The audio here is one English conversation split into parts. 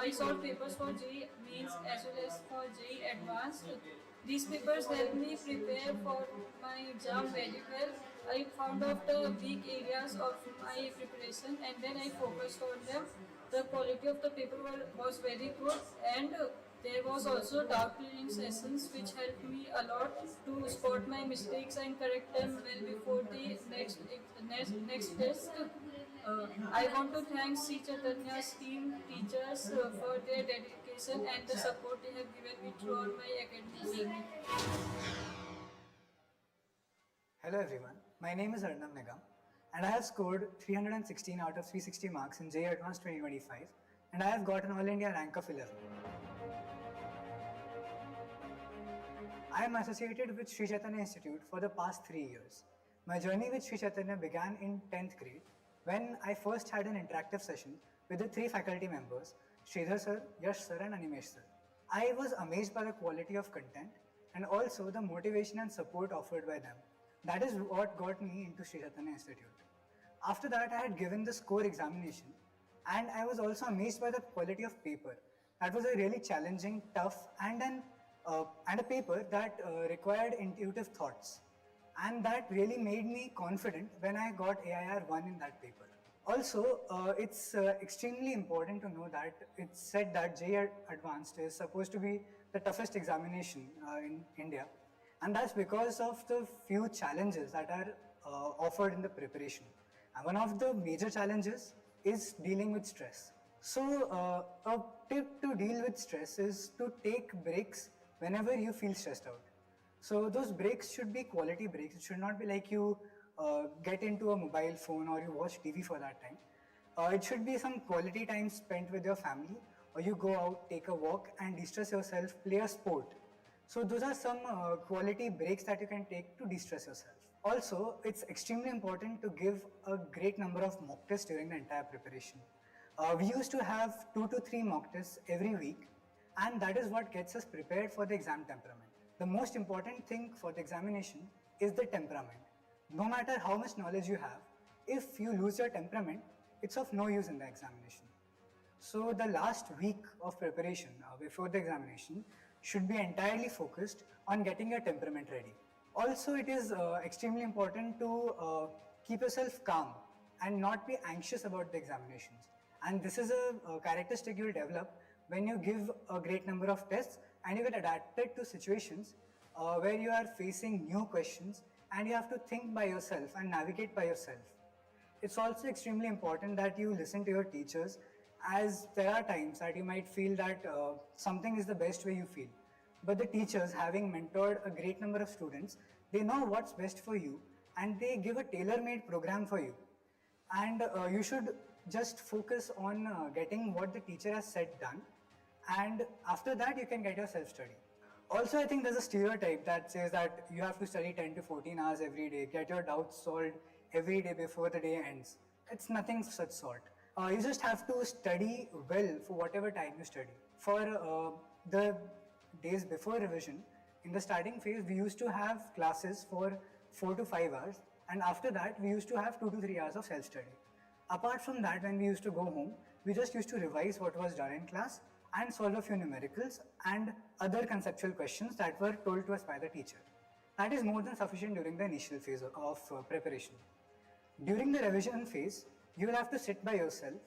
I solved papers for JEE Mains as well as for JEE Advanced. These papers helped me prepare for my exam very well. I found out the weak areas of my preparation and then I focused on them. The quality of the paper was very good, and there was also doubt clearing sessions which helped me a lot to spot my mistakes and correct them well before the next test. I want to thank Sri Chaitanya's team, teachers for their dedication and the support they have given me throughout my academic journey. Hello everyone, my name is Arnab Nigam and I have scored 316 out of 360 marks in JEE Advanced 2025 and I have got an All India rank of 11. I am associated with Sri Chaitanya Institute for the past 3 years. My journey with Sri Chaitanya began in 10th grade when I first had an interactive session with the 3 faculty members, Sridhar sir, Yash sir and Animesh sir. I was amazed by the quality of content and also the motivation and support offered by them. That is what got me into Sri Chaitanya Institute. After that, I had given the score examination and I was also amazed by the quality of paper. That was a really challenging, tough and a paper that required intuitive thoughts. And that really made me confident when I got AIR 1 in that paper. Also, it's extremely important to know that it's said that JEE Advanced is supposed to be the toughest examination in India. And that's because of the few challenges that are offered in the preparation. And one of the major challenges is dealing with stress. So a tip to deal with stress is to take breaks whenever you feel stressed out. So those breaks should be quality breaks. It should not be like you get into a mobile phone or you watch TV for that time. It should be some quality time spent with your family, or you go out, take a walk and de-stress yourself, play a sport. So those are some quality breaks that you can take to de-stress yourself. Also, it's extremely important to give a great number of mock tests during the entire preparation. We used to have 2 to 3 mock tests every week, and that is what gets us prepared for the exam temperament. The most important thing for the examination is the temperament. No matter how much knowledge you have, if you lose your temperament, it's of no use in the examination. So the last week of preparation before the examination should be entirely focused on getting your temperament ready. Also, it is extremely important to keep yourself calm and not be anxious about the examinations. And this is a characteristic you will develop when you give a great number of tests and you get adapted to situations where you are facing new questions and you have to think by yourself and navigate by yourself. It's also extremely important that you listen to your teachers, as there are times that you might feel that something is the best way you feel. But the teachers, having mentored a great number of students, they know what's best for you and they give a tailor-made program for you. And you should just focus on getting what the teacher has said done, and after that you can get your self-study. Also, I think there's a stereotype that says that you have to study 10 to 14 hours every day, get your doubts solved every day before the day ends. It's nothing such sort. You just have to study well for whatever time you study. For the days before revision, in the starting phase, we used to have classes for 4 to 5 hours, and after that, we used to have 2 to 3 hours of self-study. Apart from that, when we used to go home, we just used to revise what was done in class and solve a few numericals and other conceptual questions that were told to us by the teacher. That is more than sufficient during the initial phase of preparation. During the revision phase, you will have to sit by yourself,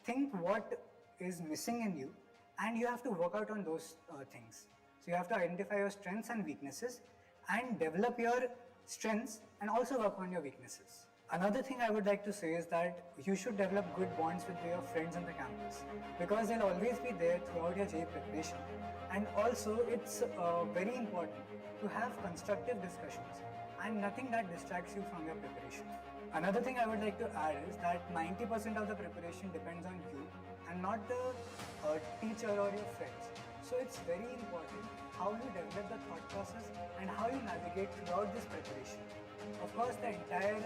think what is missing in you, and you have to work out on those things. So you have to identify your strengths and weaknesses and develop your strengths and also work on your weaknesses. Another thing I would like to say is that you should develop good bonds with your friends on the campus, because they'll always be there throughout your JEE preparation. And also, it's very important to have constructive discussions and nothing that distracts you from your preparation. Another thing I would like to add is that 90% of the preparation depends on you and not the teacher or your friends. So it's very important how you develop the thought process and how you navigate throughout this preparation. Of course, the entire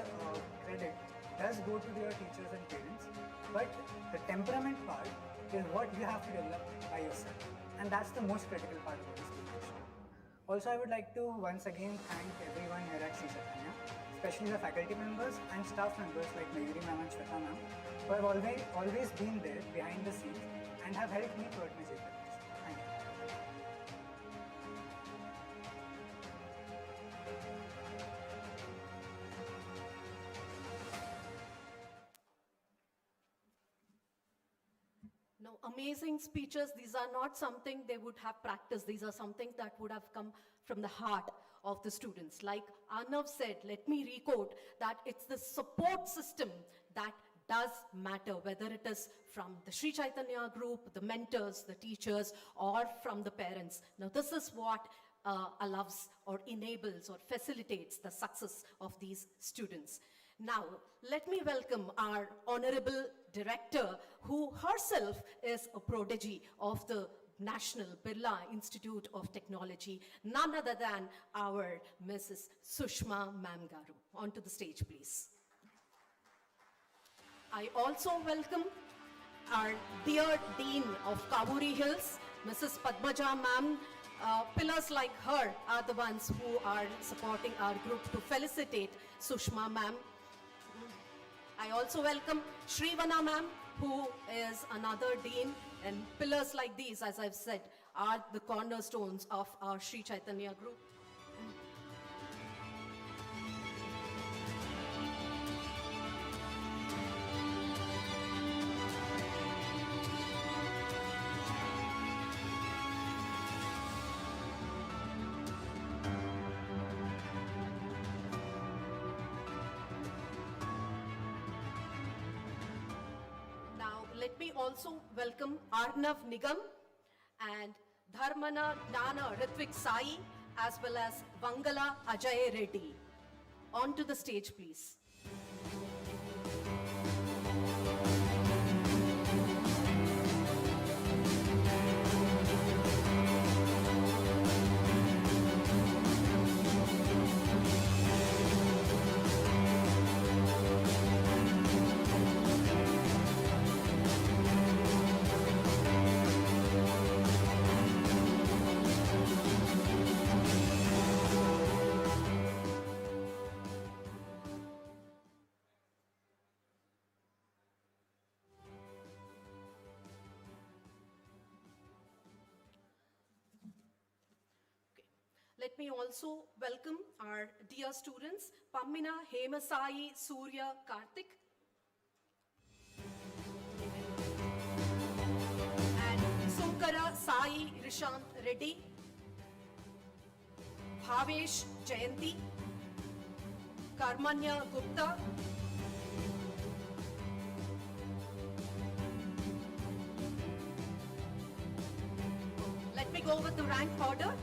credit does go to your teachers and parents, but the temperament part is what you have to develop by yourself, and that's the most critical part of this preparation. Also, I would like to once again thank everyone here at Sri Chaitanya, especially the faculty members and staff members like Mayuri ma'am and Shweta ma'am, who have always been there behind the scenes and have helped me throughout my JEE preparation. Thank you. Now, amazing speeches, these are not something they would have practiced. These are something that would have come from the heart of the students. Like Arnav said, let me re-quote that it's the support system that does matter, whether it is from the Sri Chaitanya group, the mentors, the teachers, or from the parents. Now, this is what allows or enables or facilitates the success of these students. Now, let me welcome our Honorable Director, who herself is a prodigy of the National Birla Institute of Technology, none other than our Mrs. Sushma Mamgaru. Onto the stage, please. I also welcome our dear Dean of Kavuri Hills, Mrs. Padmaja Ma'am. Pillars like her are the ones who are supporting our group to felicitate Sushma Ma'am. I also welcome Shrivana Ma'am, who is another dean, and pillars like these, as I've said, are the cornerstones of our Sri Chaitanya group. Let me also welcome Arnav Nigam and Dharmana Dana Ritvik Sai, as well as Vangala Ajay Reddy. Onto the stage, please. Let me also welcome our dear students, Pammina Hemasai Surya Karthik and Sunkara Sai Rishant Reddy, Bhavesh Jayanti, Karmanya Gupta, let me go with the rank order.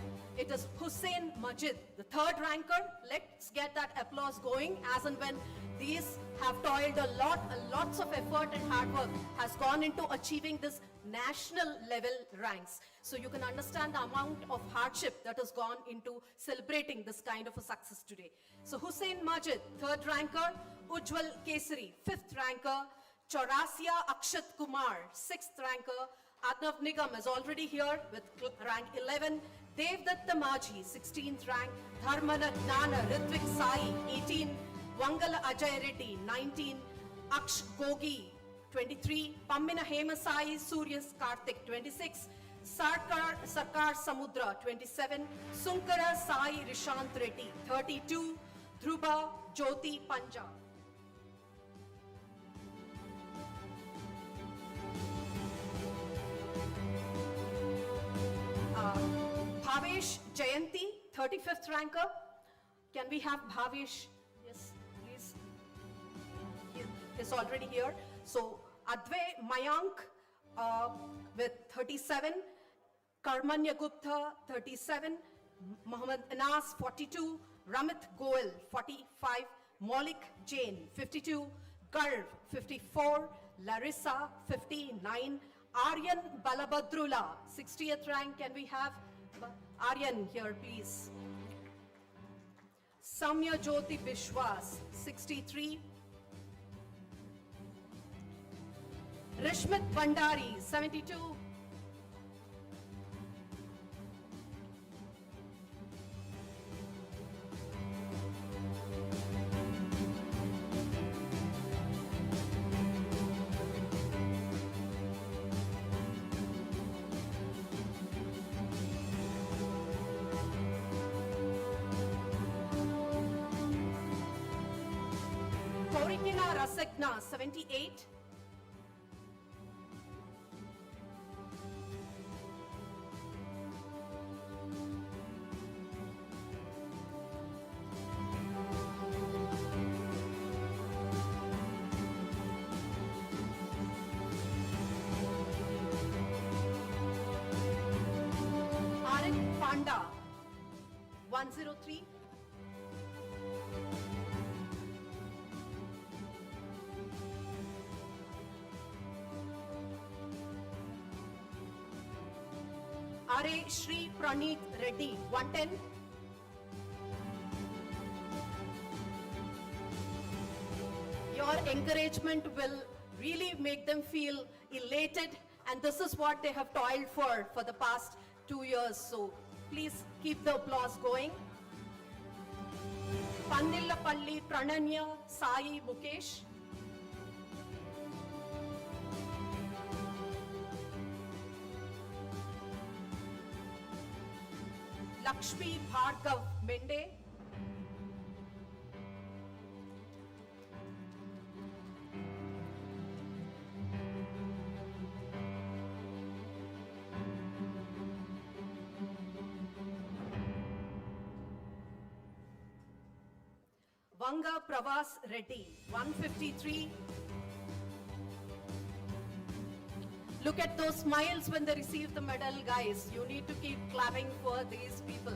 It is Hussein Majid, the third ranker. Let's get that applause going, as and when these have toiled a lot, lots of effort and hard work has gone into achieving this national level ranks. So you can understand the amount of hardship that has gone into celebrating this kind of a success today. So Hussein Majid, third ranker, Ujjwal Kesari, fifth ranker, Chaurasia Akshat Kumar, sixth ranker, Arnav Nigam is already here with rank 11, Devdatta Maji, 16th rank, Dharmana Gnana Ritvik Sai, 18, Vangala Ajay Reddy, 19, Aksh Gogi, 23, Pammina Hemasai Suryas Karthik, 26, Sarkar Samudra, 27, Sunkara Sai Rishant Reddy, 32, Dhruba Jyoti Panja. Bhavesh Jayanti, 35th ranker. Can we have Bhavesh? Yes, please. He is already here. So, Advay Mayank with 37, Karmanya Gupta, 37, Muhammad Anas, 42, Ramit Goel, 45, Maulik Jain, 52, Garv, 54, Larissa, 59, Aryan Balabhadrula, 60th rank. Can we have Aryan here, please? Samya Jyoti Bishwas, 63. Rishmit Bandari, 72. Krishna Rasagna, 78. Panda, 103. Are Sri Praneeth Reddy, 110. Your encouragement will really make them feel elated, and this is what they have toiled for the past 2 years. So please keep the applause going. Pandillapalli Prananya Sai Mukesh. Lakshmi Bhargav Mende. Vanga Pravas Reddy, 153. Look at those smiles when they receive the medal, guys. You need to keep clapping for these people.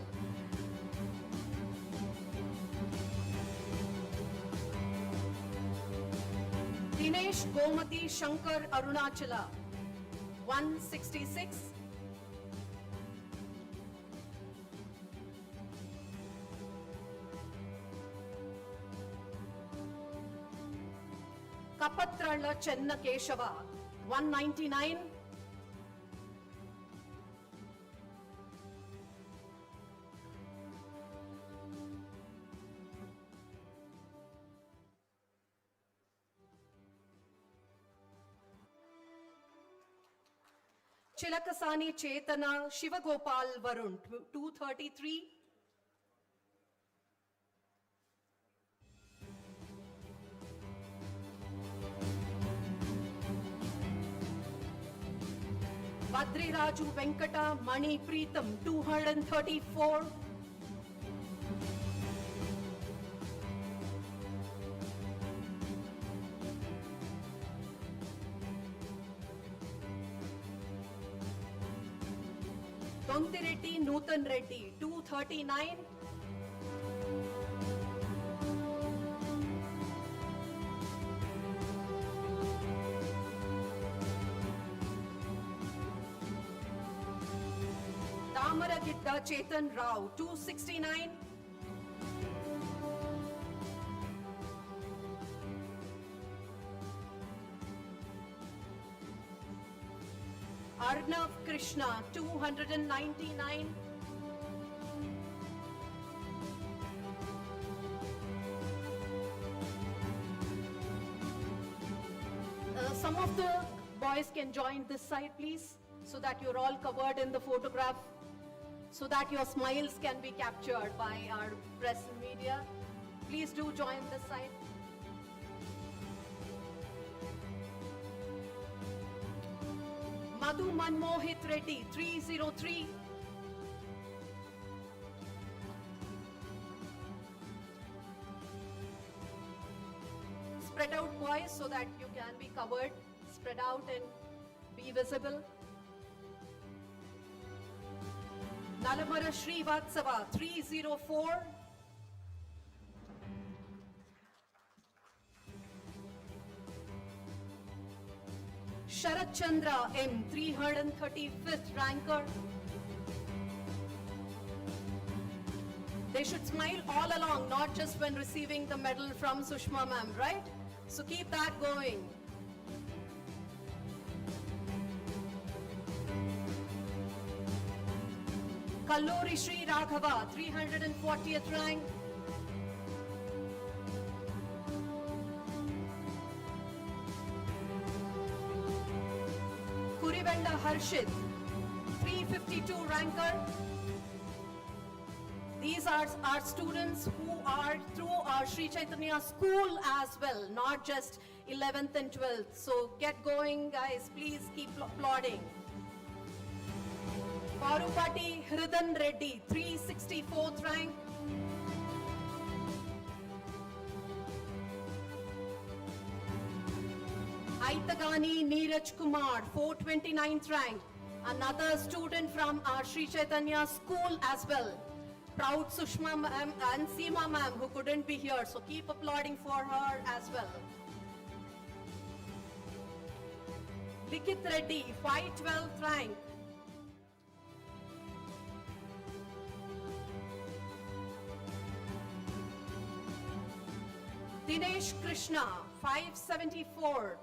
Dinesh Gomati Shankar Arunachala, 166. Kapatrala Chenna Keshava, 199. Chilakasani Chetana Shivagopal Varun, 233. Badri Raju Venkata Mani Preetham, 234. Tontireddy Nutan Reddy, 239. Damaragidda Chetan Rao, 269. Arnav Krishna, 299. Some of the boys can join this side, please, so that you're all covered in the photograph, so that your smiles can be captured by our press and media. Please do join this side. Madhu Manmohit Reddy, 303. Spread out, boys, so that you can be covered. Spread out and be visible. Nalamara Srivatsava, 304. Sharat Chandra M, 335th ranker. They should smile all along, not just when receiving the medal from Sushma ma'am, right? So keep that going. Kalluri Sri Raghava, 340th rank. Kurivenda Harshit, 352 ranker. These are our students who are through our Sri Chaitanya school as well, not just 11th and 12th. So get going, guys. Please keep applauding. Parupati Hridan Reddy, 364th rank. Aitagani Neeraj Kumar, 429th rank. Another student from our Sri Chaitanya school as well. Proud Sushma ma'am and Seema ma'am who couldn't be here, so keep applauding for her as well. Likith Reddy, 512th rank. Dinesh Krishna, 574.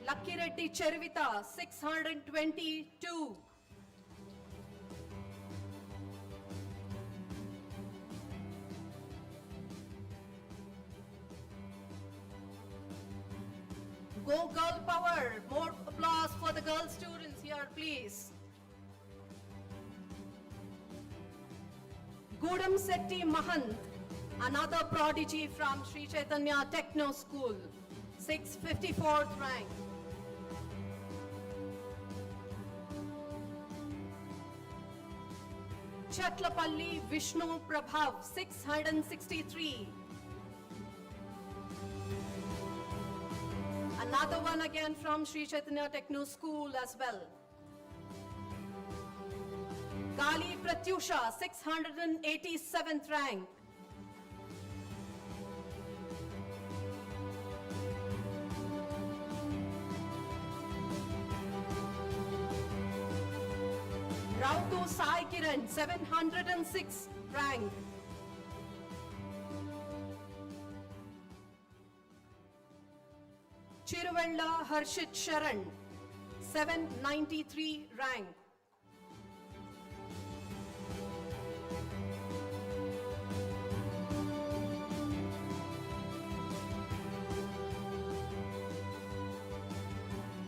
Lucky Reddy Chervita, 622. Go girl power. More applause for the girl students here, please. Gudam Setti Mahant, another prodigy from Sri Chaitanya Techno School, 654th rank. Chatlapalli Vishnu Prabhav, 663. Another one again from Sri Chaitanya Techno School as well. Kali Pratyusha, 687th rank. Rautu Sai Kiran, 706th rank. Chiruvella Harshit Sharan, 793 rank.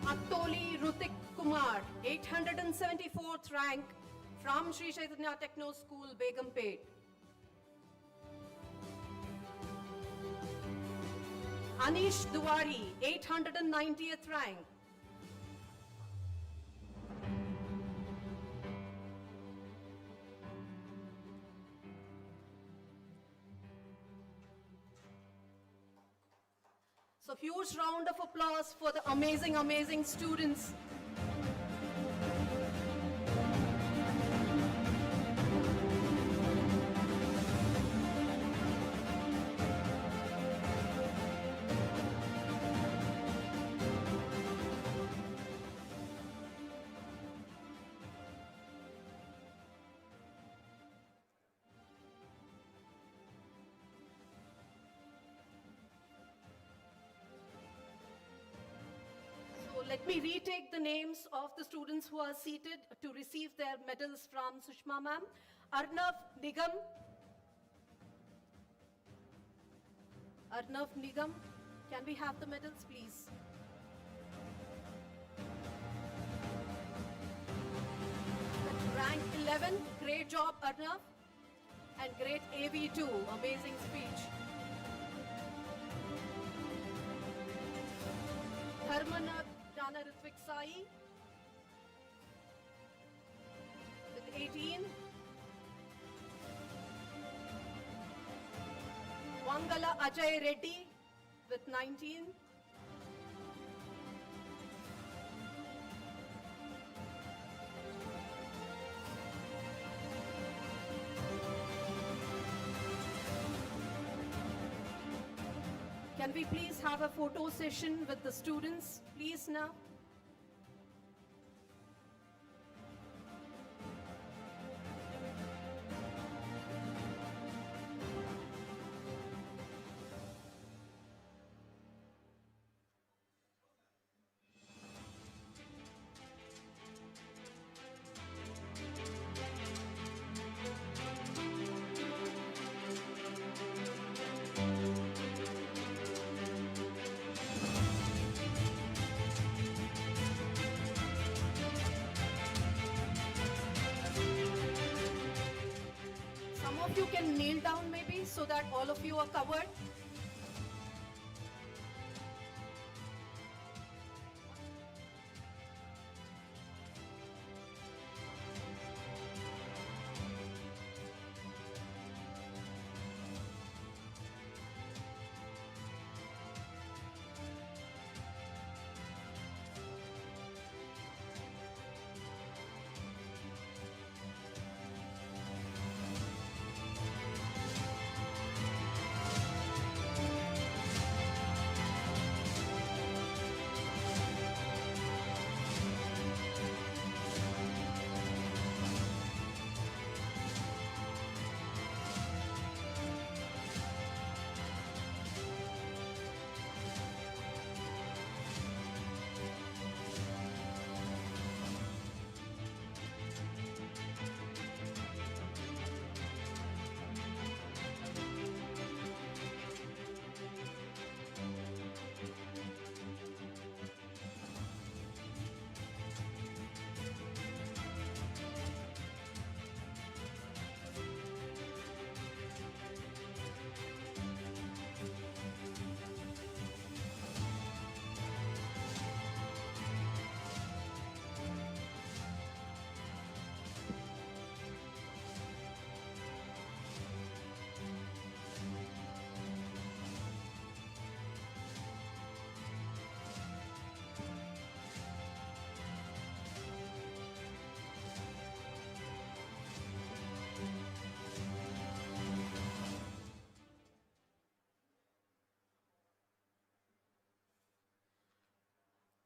Attoli Rutik Kumar, 874th rank from Sri Chaitanya Techno School, Begumpet. Anish Duwari, 890th rank. So huge round of applause for the amazing, amazing students. Let me retake the names of the students who are seated to receive their medals from Sushma ma'am. Arnav Nigam. Arnav Nigam, can we have the medals, please? Rank 11, great job Arnav. And great AV2, amazing speech. Dharmanath Jana Ritvik Sai with 18. Wangala Ajay Reddy with 19. Can we please have a photo session with the students, please now? of you can kneel down maybe so that all of you are covered.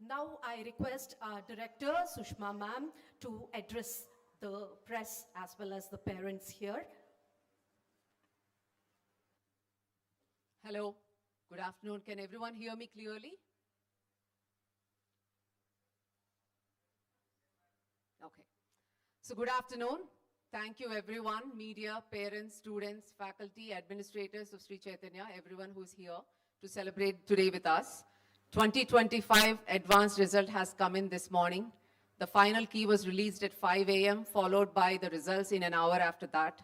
Now I request our director, Sushma ma'am, to address the press as well as the parents here. Hello, good afternoon. Can everyone hear me clearly? Okay. So good afternoon. Thank you everyone, media, parents, students, faculty, administrators of Sri Chaitanya, everyone who's here to celebrate today with us. 2025 advanced result has come in this morning. The final key was released at 5 a.m., followed by the results in an hour after that.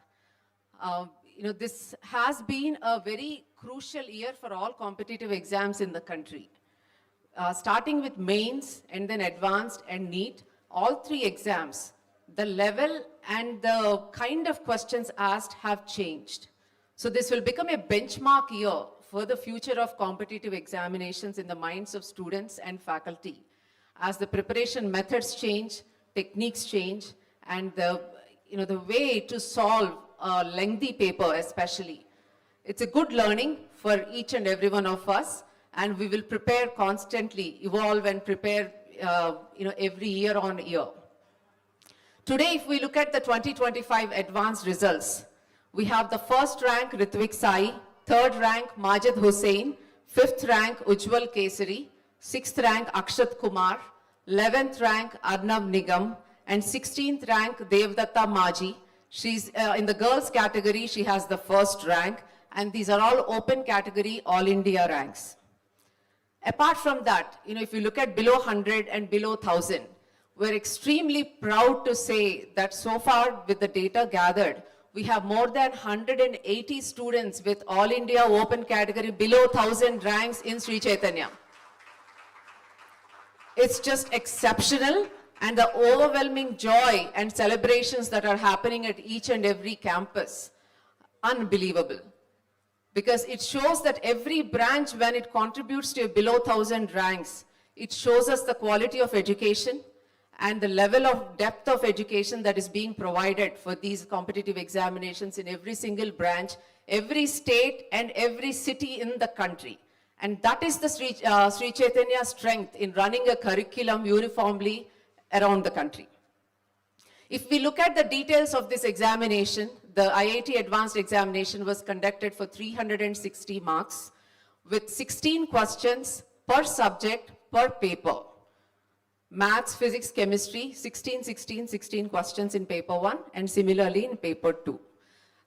This has been a very crucial year for all competitive exams in the country. Starting with mains and then advanced and NEET, all three exams, the level and the kind of questions asked have changed. So this will become a benchmark year for the future of competitive examinations in the minds of students and faculty. As the preparation methods change, techniques change, and the way to solve a lengthy paper especially. It's a good learning for each and every one of us, and we will prepare constantly, evolve and prepare every year on year. Today, if we look at the 2025 advanced results, we have the first rank Ritvik Sai, third rank Majid Hussain, fifth rank Ujjwal Kesari, sixth rank Akshat Kumar, 11th rank Arnav Nigam, and 16th rank Devdatta Maji. She's in the girls category, she has the first rank, and these are all open category All India ranks. Apart from that, if you look at below 100 and below 1000, we're extremely proud to say that so far with the data gathered, we have more than 180 students with All India open category below 1000 ranks in Sri Chaitanya. It's just exceptional, and the overwhelming joy and celebrations that are happening at each and every campus, unbelievable. Because it shows that every branch, when it contributes to below 1000 ranks, it shows us the quality of education and the level of depth of education that is being provided for these competitive examinations in every single branch, every state and every city in the country. And that is the Sri Chaitanya strength in running a curriculum uniformly around the country. If we look at the details of this examination, the IIT Advanced examination was conducted for 360 marks with 16 questions per subject per paper. Maths, physics, chemistry, 16 questions in paper 1 and similarly in paper 2.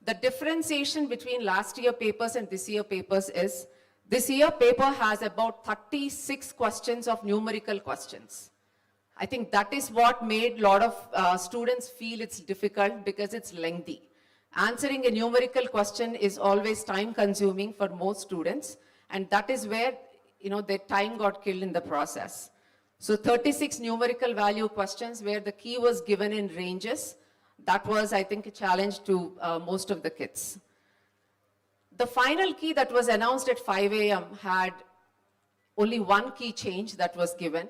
The differentiation between last year papers and this year papers is, this year paper has about 36 questions of numerical questions. I think that is what made a lot of students feel it's difficult because it's lengthy. Answering a numerical question is always time consuming for most students, and that is where their time got killed in the process. So 36 numerical value questions where the key was given in ranges. That was, I think, a challenge to most of the kids. The final key that was announced at 5 a.m. had only one key change that was given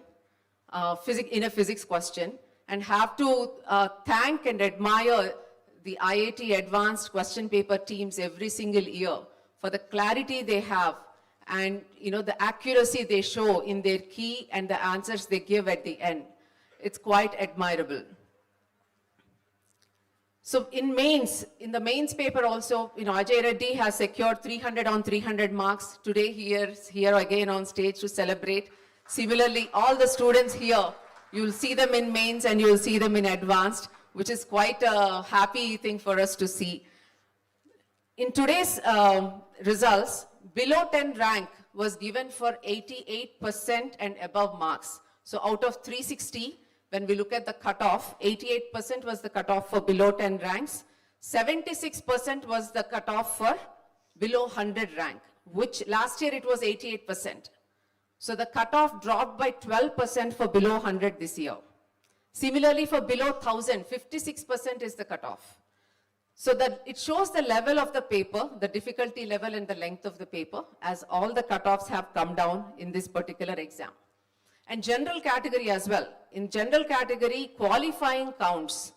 in a physics question, and have to thank and admire the IIT Advanced question paper teams every single year for the clarity they have and the accuracy they show in their key and the answers they give at the end. It's quite admirable. So in the mains paper also, Ajay Reddy has secured 300 on 300 marks. Today he is here again on stage to celebrate. Similarly, all the students here, you'll see them in mains and you'll see them in advanced, which is quite a happy thing for us to see. In today's results, below 10 rank was given for 88% and above marks. So out of 360, when we look at the cutoff, 88% was the cutoff for below 10 ranks. 76% was the cutoff for below 100 rank, which last year it was 88%. So the cutoff dropped by 12% for below 100 this year. Similarly, for below 1000, 56% is the cutoff. So that it shows the level of the paper, the difficulty level and the length of the paper, as all the cutoffs have come down in this particular exam. And general category as well. In general category, qualifying counts,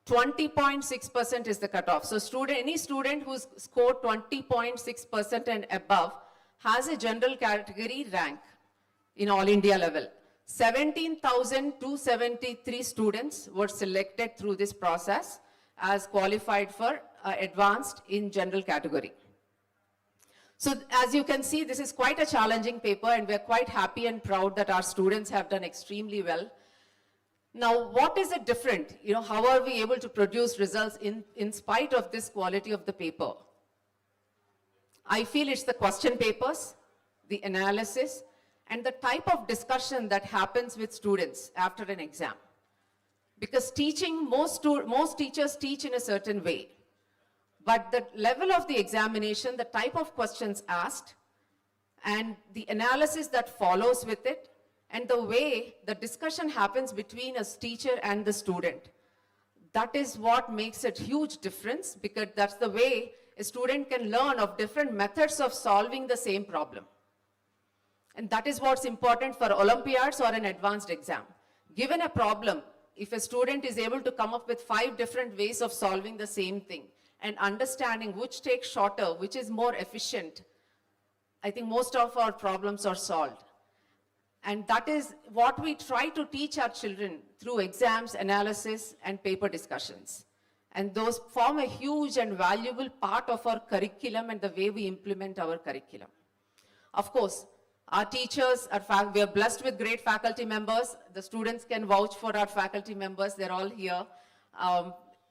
20.6% is the cutoff. So any student who's scored 20.6% and above has a general category rank in all India level. 17,273 students were selected through this process as qualified for advanced in general category. So as you can see, this is quite a challenging paper, and we're quite happy and proud that our students have done extremely well. Now, what is it different? How are we able to produce results in spite of this quality of the paper? I feel it's the question papers, the analysis, and the type of discussion that happens with students after an exam. Because teaching, most teachers teach in a certain way. But the level of the examination, the type of questions asked, and the analysis that follows with it, and the way the discussion happens between a teacher and the student, that is what makes a huge difference, because that's the way a student can learn of different methods of solving the same problem. And that is what's important for Olympiads or an advanced exam. Given a problem, if a student is able to come up with 5 different ways of solving the same thing and understanding which takes shorter, which is more efficient, I think most of our problems are solved. And that is what we try to teach our children through exams, analysis, and paper discussions. And those form a huge and valuable part of our curriculum and the way we implement our curriculum. Of course, our teachers, we are blessed with great faculty members. The students can vouch for our faculty members. They're all here.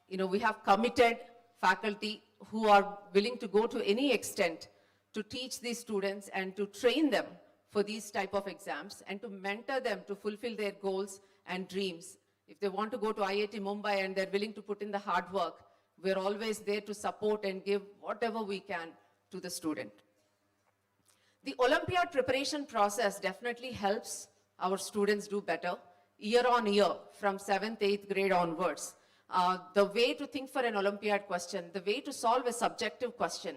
We have committed faculty who are willing to go to any extent to teach these students and to train them for these type of exams and to mentor them to fulfill their goals and dreams. If they want to go to IIT Mumbai and they're willing to put in the hard work, we're always there to support and give whatever we can to the student. The Olympiad preparation process definitely helps our students do better year on year from 7th, 8th grade onwards. The way to think for an Olympiad question, the way to solve a subjective question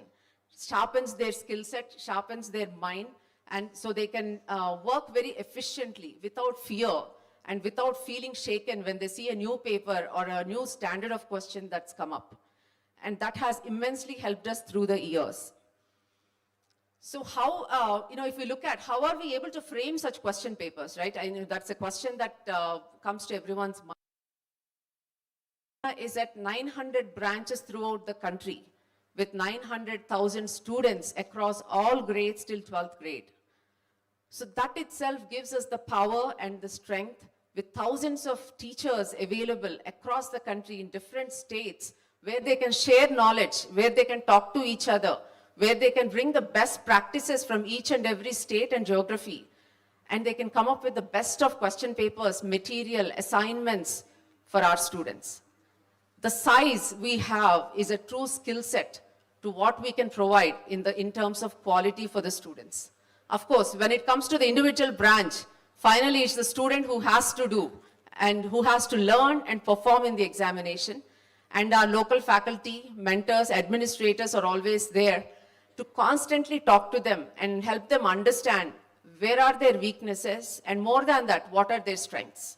sharpens their skill set, sharpens their mind, and so they can work very efficiently without fear and without feeling shaken when they see a new paper or a new standard of question that's come up. And that has immensely helped us through the years. So how, if we look at how are we able to frame such question papers, right? I know that's a question that comes to everyone's mind. Is at 900 branches throughout the country with 900,000 students across all grades till 12th grade. So that itself gives us the power and the strength with thousands of teachers available across the country in different states where they can share knowledge, where they can talk to each other, where they can bring the best practices from each and every state and geography. And they can come up with the best of question papers, material, assignments for our students. the size we have is a true skill set to what we can provide in terms of quality for the students. Of course, when it comes to the individual branch, finally it's the student who has to do and who has to learn and perform in the examination. And our local faculty, mentors, administrators are always there to constantly talk to them and help them understand where are their weaknesses, and more than that, what are their strengths.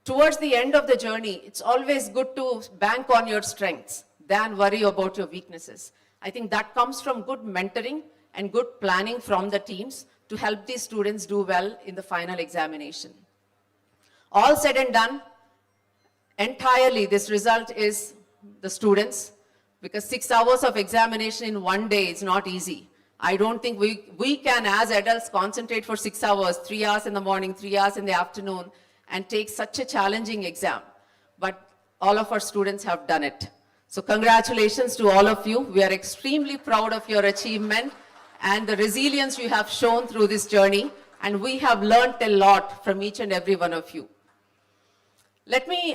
Towards the end of the journey, it's always good to bank on your strengths than worry about your weaknesses. I think that comes from good mentoring and good planning from the teams to help these students do well in the final examination. All said and done, entirely this result is the students, because 6 hours of examination in one day is not easy. I don't think we can as adults concentrate for 6 hours, 3 hours in the morning, 3 hours in the afternoon, and take such a challenging exam. But all of our students have done it. So congratulations to all of you. We are extremely proud of your achievement and the resilience you have shown through this journey. And we have learned a lot from each and every one of you. Let me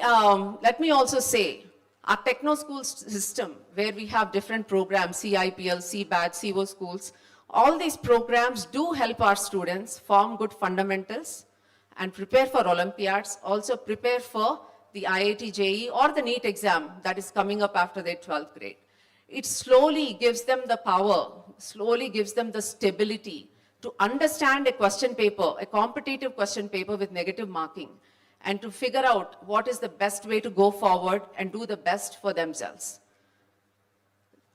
also say, our techno school system, where we have different programs, CIPL, CBAT, CO schools, all these programs do help our students form good fundamentals and prepare for Olympiads, also prepare for the IIT JEE or the NEET exam that is coming up after their 12th grade. It slowly gives them the power, slowly gives them the stability to understand a question paper, a competitive question paper with negative marking, and to figure out what is the best way to go forward and do the best for themselves.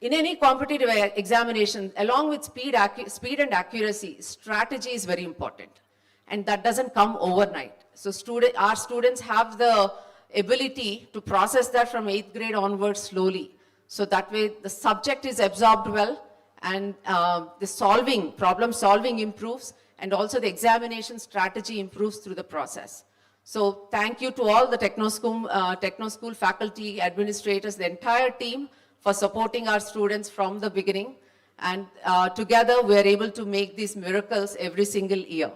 In any competitive examination, along with speed and accuracy, strategy is very important. And that doesn't come overnight. So our students have the ability to process that from 8th grade onwards slowly. So that way the subject is absorbed well, and the problem solving improves, and also the examination strategy improves through the process. So thank you to all the techno school faculty, administrators, the entire team for supporting our students from the beginning. And together we are able to make these miracles every single year.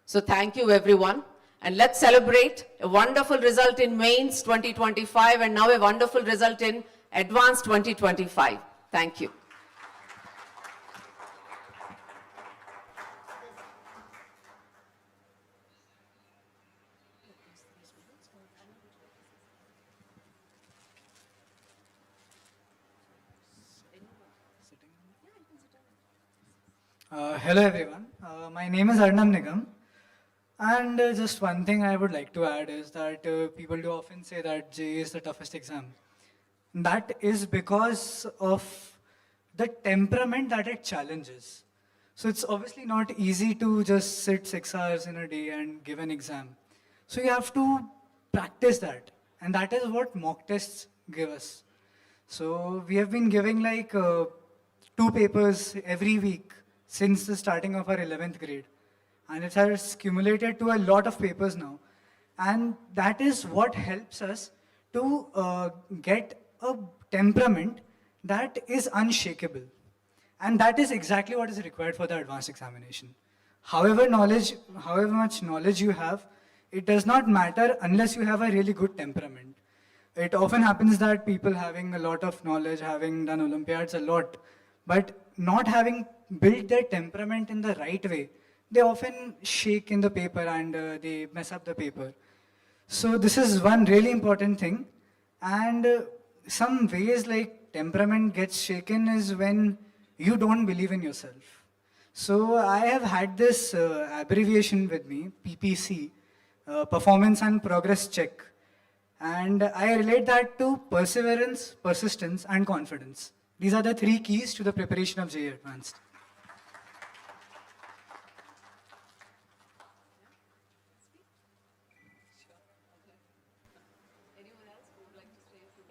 So thank you everyone. And let's celebrate a wonderful result in Mains 2025 and now a wonderful result in Advanced 2025. Thank you. Hello everyone, my name is Arnam Nigam, and just one thing I would like to add is that people do often say that JEE is the toughest exam. That is because of the temperament that it challenges. So it's obviously not easy to just sit 6 hours in a day and give an exam. So you have to practice that, and that is what mock tests give us. So we have been giving like 2 papers every week since the starting of our 11th grade. And it has accumulated to a lot of papers now. And that is what helps us to get a temperament that is unshakable. And that is exactly what is required for the advanced examination. However much knowledge you have, it does not matter unless you have a really good temperament. It often happens that people having a lot of knowledge, having done Olympiads a lot, but not having built their temperament in the right way, they often shake in the paper and they mess up the paper. So this is one really important thing. And some ways like temperament gets shaken is when you don't believe in yourself. So I have had this abbreviation with me, PPC, Performance and Progress Check. And I relate that to perseverance, persistence, and confidence. These are the 3 keys to the preparation of JEE Advanced.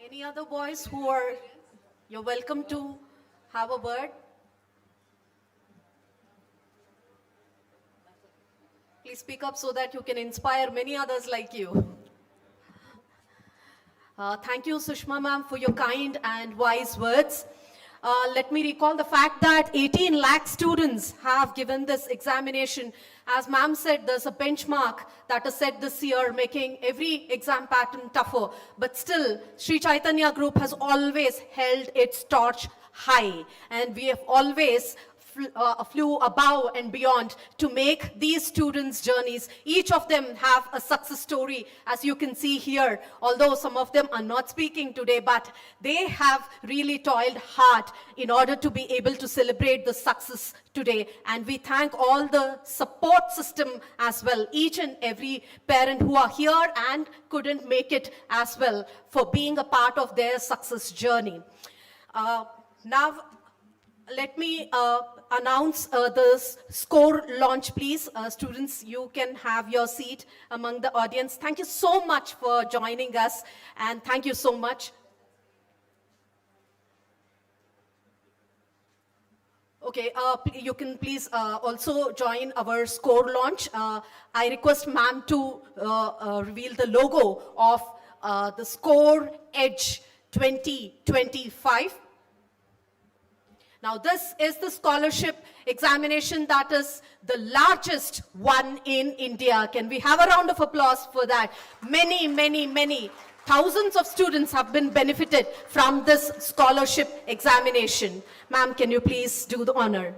Any other boys who are, you're welcome to have a word. Please speak up so that you can inspire many others like you. Thank you, Sushma ma'am, for your kind and wise words. Let me recall the fact that 18 lakh students have given this examination. As ma'am said, there's a benchmark that is set this year, making every exam pattern tougher. But still, Sri Chaitanya Group has always held its torch high, and we have always flew above and beyond to make these students' journeys. Each of them have a success story, as you can see here, although some of them are not speaking today, but they have really toiled hard in order to be able to celebrate the success today. And we thank all the support system as well, each and every parent who are here and couldn't make it as well, for being a part of their success journey. Now, let me announce this score launch, please. Students, you can have your seat among the audience. Thank you so much for joining us, and thank you so much. Okay, you can please also join our score launch. I request ma'am to reveal the logo of the Score Edge 2025. Now, this is the scholarship examination that is the largest one in India. Can we have a round of applause for that? Many thousands of students have been benefited from this scholarship examination. Ma'am, can you please do the honor?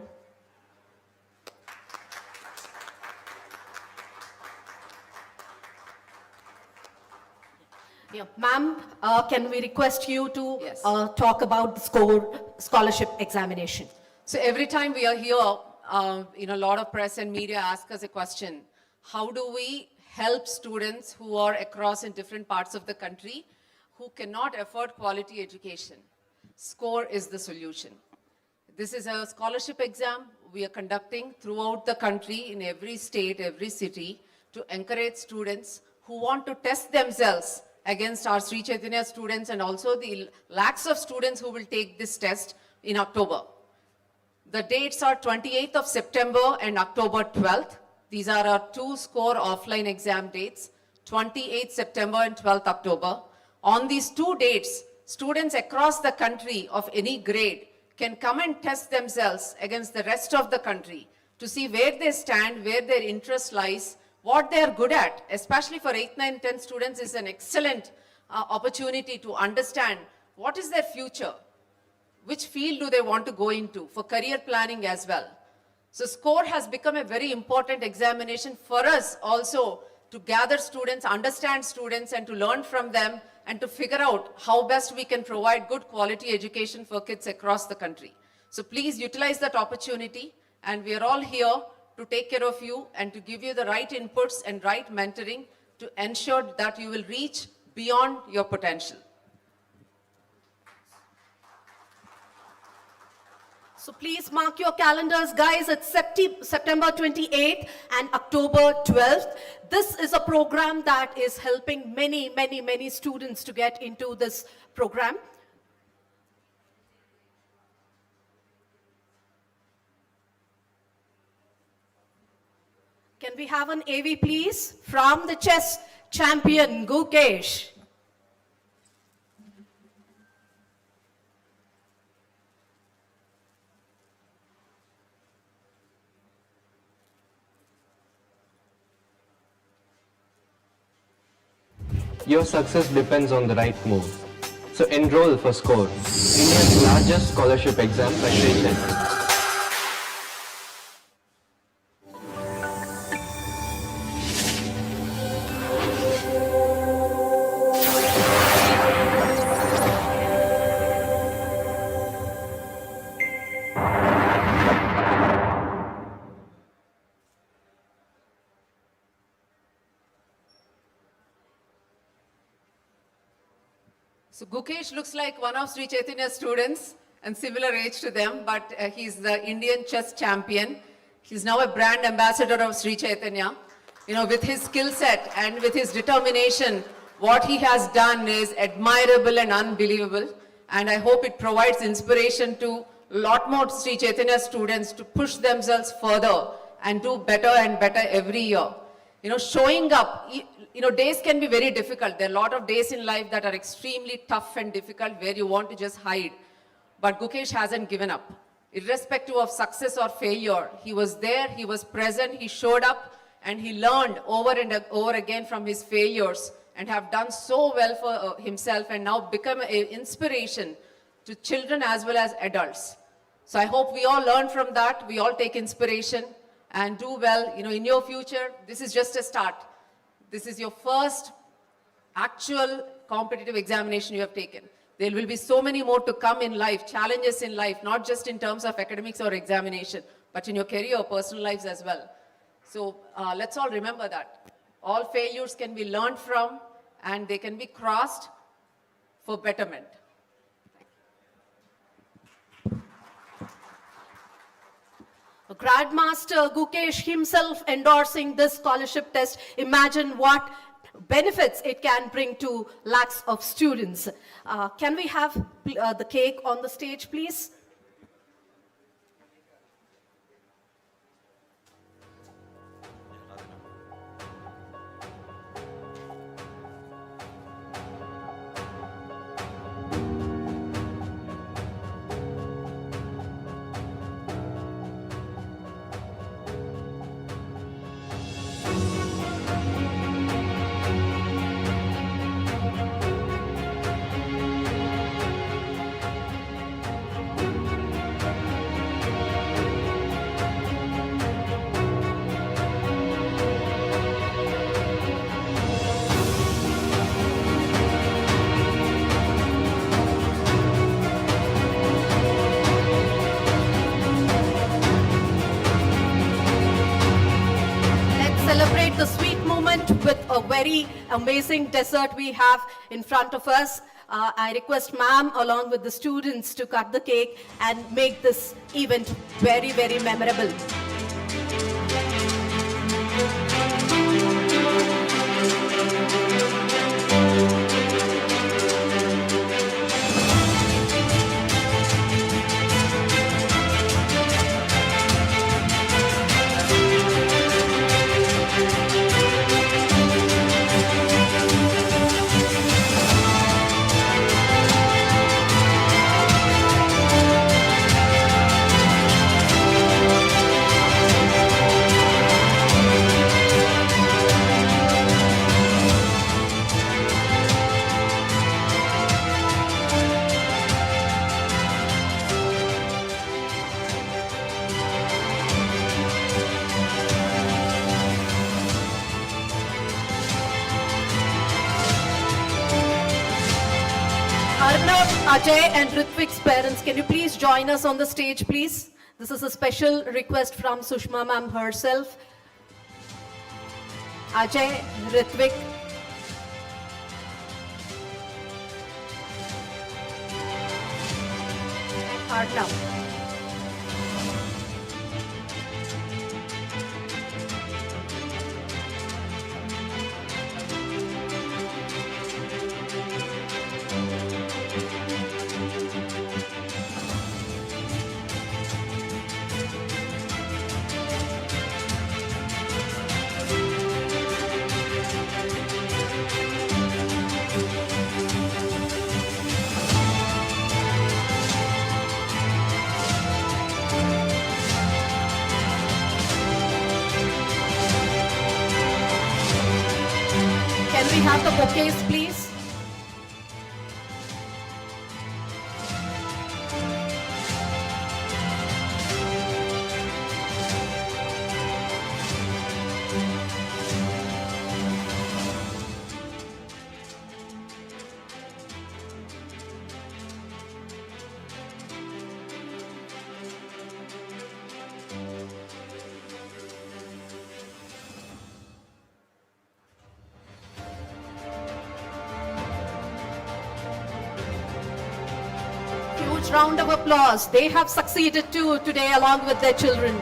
Yeah. Ma'am, can we request you to Yes. talk about the scholarship examination? So every time we are here, a lot of press and media ask us a question. How do we help students who are across in different parts of the country who cannot afford quality education? SCORE is the solution. This is a scholarship exam we are conducting throughout the country, in every state, every city, to encourage students who want to test themselves against our Sri Chaitanya students and also the lakhs of students who will take this test in October. The dates are 28th of September and October 12th. These are our two SCORE offline exam dates, 28th September and 12th October. On these two dates, students across the country of any grade can come and test themselves against the rest of the country to see where they stand, where their interest lies, what they are good at, especially for 8th, 9th, 10th students, is an excellent opportunity to understand what is their future, which field do they want to go into, for career planning as well. So SCORE has become a very important examination for us also to gather students, understand students, and to learn from them and to figure out how best we can provide good quality education for kids across the country. So please utilize that opportunity, and we are all here to take care of you and to give you the right inputs and right mentoring to ensure that you will reach beyond your potential. So please mark your calendars, guys. It's September 28th and October 12th. This is a program that is helping many students to get into this program. Can we have an AV, please, from the chess champion, Gukesh? Your success depends on the right move. So enroll for SCORE, India's largest scholarship exam by Sri Chaitanya. So Gukesh looks like one of Sri Chaitanya's students and similar age to them, but he's the Indian chess champion. He's now a brand ambassador of Sri Chaitanya. With his skill set and with his determination, what he has done is admirable and unbelievable. And I hope it provides inspiration to a lot more Sri Chaitanya students to push themselves further and do better and better every year. Showing up, days can be very difficult. There are a lot of days in life that are extremely tough and difficult where you want to just hide. But Gukesh hasn't given up. Irrespective of success or failure, he was there, he was present, he showed up, and he learned over and over again from his failures and have done so well for himself and now become an inspiration to children as well as adults. So I hope we all learn from that, we all take inspiration and do well. In your future, this is just a start. This is your first actual competitive examination you have taken. There will be so many more to come in life, challenges in life, not just in terms of academics or examination, but in your career, personal lives as well. So let's all remember that. All failures can be learned from and they can be crossed for betterment. Grandmaster Gukesh himself endorsing this scholarship test. Imagine what benefits it can bring to lakhs of students. Can we have the cake on the stage, please? Celebrate the sweet moment with a very amazing dessert we have in front of us. I request ma'am along with the students to cut the cake and make this event very, very memorable. Arnav, Ajay and Ritvik's parents, can you please join us on the stage, please? This is a special request from Sushma ma'am herself. Ajay, Ritvik. Arnav. Can we have the bouquets, please? Huge round of applause. They have succeeded too today along with their children.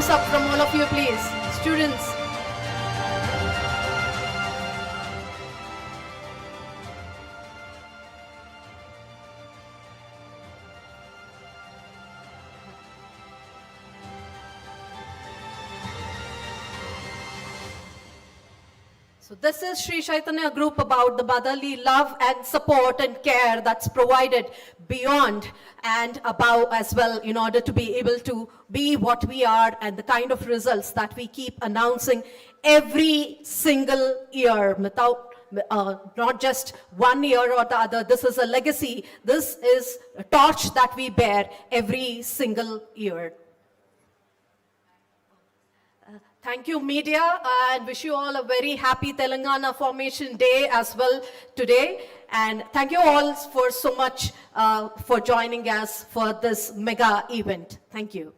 thumbs up from all of you, please. Students. So this is Sri Chaitanya group about the motherly love and support and care that's provided beyond and above as well in order to be able to be what we are and the kind of results that we keep announcing every single year without not just 1 year or the other. This is a legacy. This is a torch that we bear every single year. Thank you, media, and wish you all a very happy Telangana Formation Day as well today. And thank you all for so much for joining us for this mega event. Thank you.